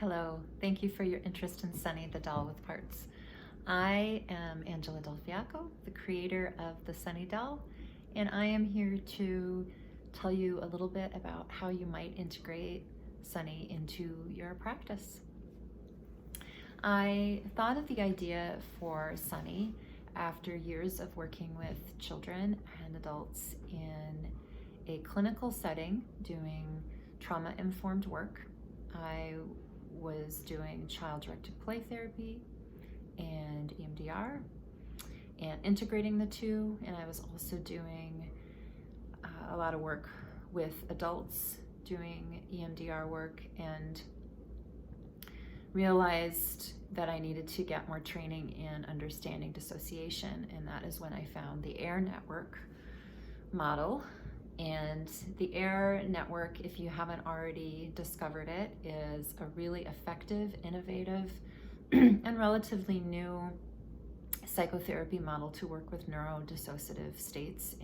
Hello, thank you for your interest in Suni, the doll with parts. I am Angela DelFiacco, the creator of the Suni doll, and I am here to tell you a little bit about how you might integrate Suni into your practice. I thought of the idea for Suni after years of working with children and adults in a clinical setting doing trauma-informed work. I was doing child-directed play therapy and EMDR and integrating the two, and I was also doing a lot of work with adults doing EMDR work, and realized that I needed to get more training in understanding dissociation, and that is when I found the AIR network model. And the AIR network, if you haven't already discovered it, is a really effective, innovative, and relatively new psychotherapy model to work with neurodissociative states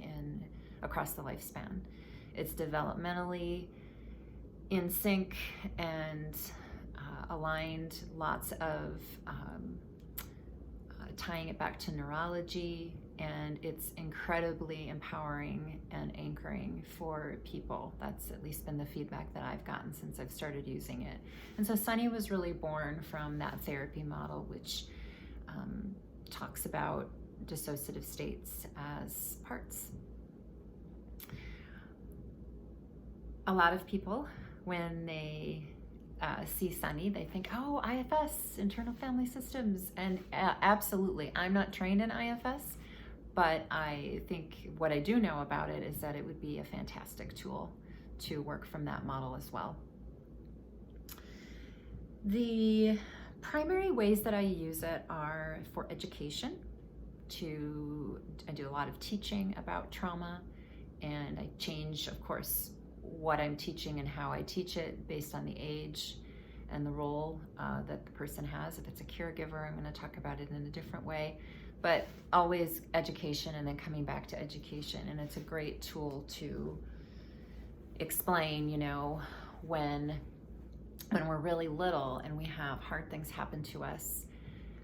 across the lifespan. It's developmentally in sync and aligned, lots of tying it back to neurology, and it's incredibly empowering and anchoring for people. That's at least been the feedback that I've gotten since I've started using it. And so Suni was really born from that therapy model, which talks about dissociative states as parts. A lot of people, when they see Suni, they think, oh, IFS, internal family systems, and absolutely, I'm not trained in IFS, but I think what I do know about it is that it would be a fantastic tool to work from that model as well. The primary ways that I use it are for education. I do a lot of teaching about trauma, and I change, of course, what I'm teaching and how I teach it based on the age and the role that the person has. If it's a caregiver, I'm going to talk about it in a different way, but always education and then coming back to education. And it's a great tool to explain, when we're really little and we have hard things happen to us,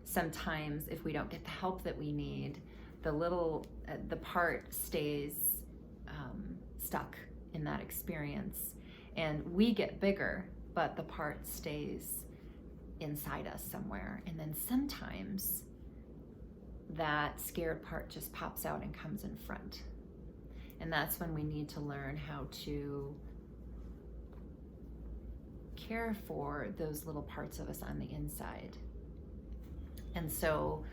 sometimes if we don't get the help that we need, the part stays stuck in that experience, and we get bigger, but the part stays inside us somewhere. And then sometimes that scared part just pops out and comes in front. And that's when we need to learn how to care for those little parts of us on the inside. And so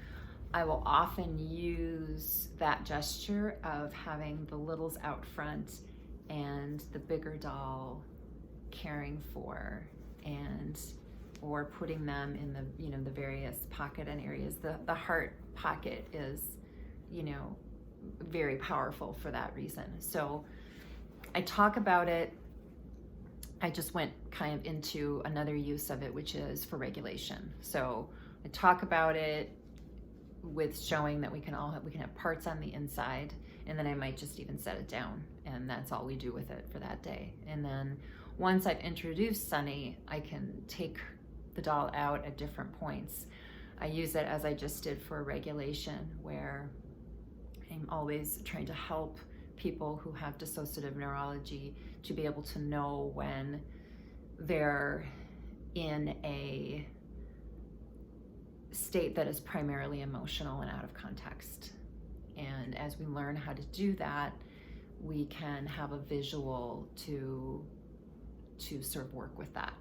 I will often use that gesture of having the littles out front and the bigger doll caring for, or putting them in the various pocket and areas. The heart pocket is very powerful for that reason. So I talk about it. I just went kind of into another use of it, which is for regulation. So I talk about it with showing that we can have parts on the inside, and then I might just even set it down, and that's all we do with it for that day. And then once I've introduced Suni, I can take the doll out at different points. I use it as I just did for regulation, where I'm always trying to help people who have dissociative neurology to be able to know when they're in a state that is primarily emotional and out of context. And as we learn how to do that, we can have a visual to sort of work with that.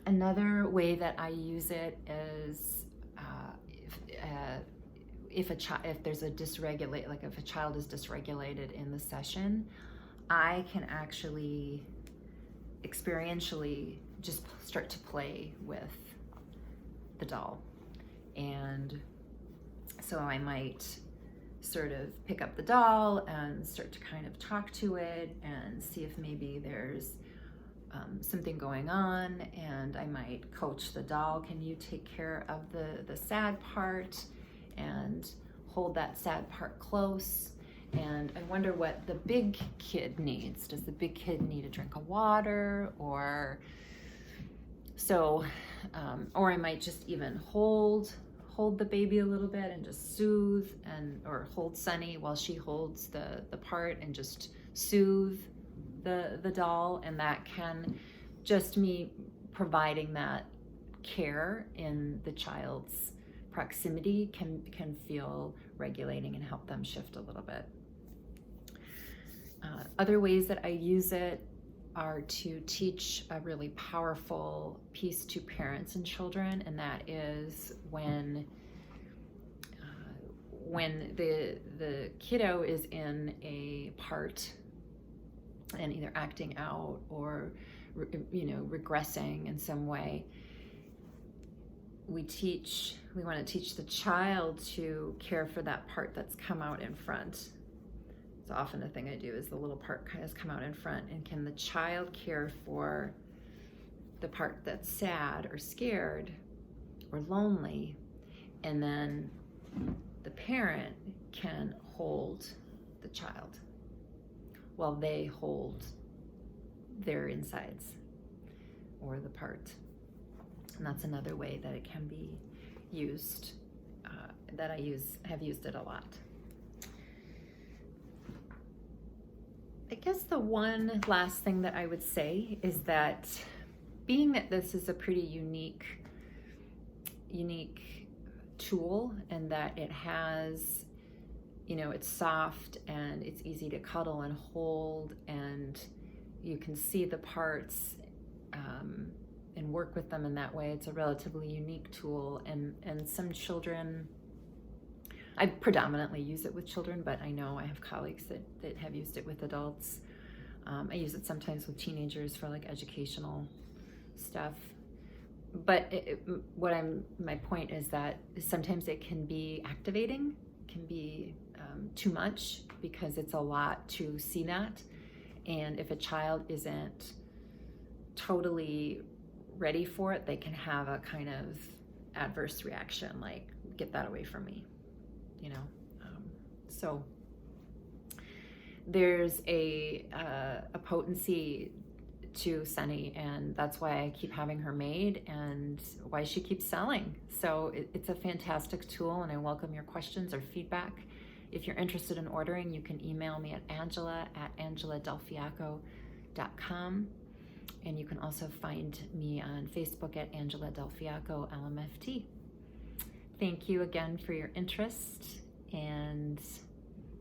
Another way that I use it is if there's a dysregulate, like if a child is dysregulated in the session, I can actually experientially just start to play with the doll. And so I might sort of pick up the doll and start to kind of talk to it and see if maybe there's something going on, and I might coach the doll. Can you take care of the sad part and hold that sad part close? And I wonder what the big kid needs. Does the big kid need a drink of water, or so, or I might just even hold the baby a little bit and just soothe, or hold Suni while she holds the part and just soothe the doll. And that can just me providing that care in the child's proximity can feel regulating and help them shift a little bit. Other ways that I use it are to teach a really powerful piece to parents and children, and that is when the kiddo is in a part and either acting out or regressing in some way, we want to teach the child to care for that part that's come out in front. So often the thing I do is the little part has come out in front, and can the child care for the part that's sad or scared or lonely, and then the parent can hold the child while they hold their insides or the part. And that's another way that it can be used, that I have used it a lot. I guess the one last thing that I would say is that, being that this is a pretty unique tool, and that it has, it's soft and it's easy to cuddle and hold, and you can see the parts and work with them in that way. It's a relatively unique tool, and some children, I predominantly use it with children, but I know I have colleagues that have used it with adults. I use it sometimes with teenagers for like educational stuff. But my point is that sometimes it can be activating, can be too much, because it's a lot to see that. And if a child isn't totally ready for it, they can have a kind of adverse reaction, like, get that away from me. So there's a potency to Suni, and that's why I keep having her made and why she keeps selling. So it's a fantastic tool, and I welcome your questions or feedback. If you're interested in ordering, you can email me at angela@angeladelfiacco.com, and you can also find me on Facebook at Angela DelFiacco LMFT. Thank you again for your interest, and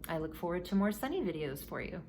I look forward to more Suni videos for you.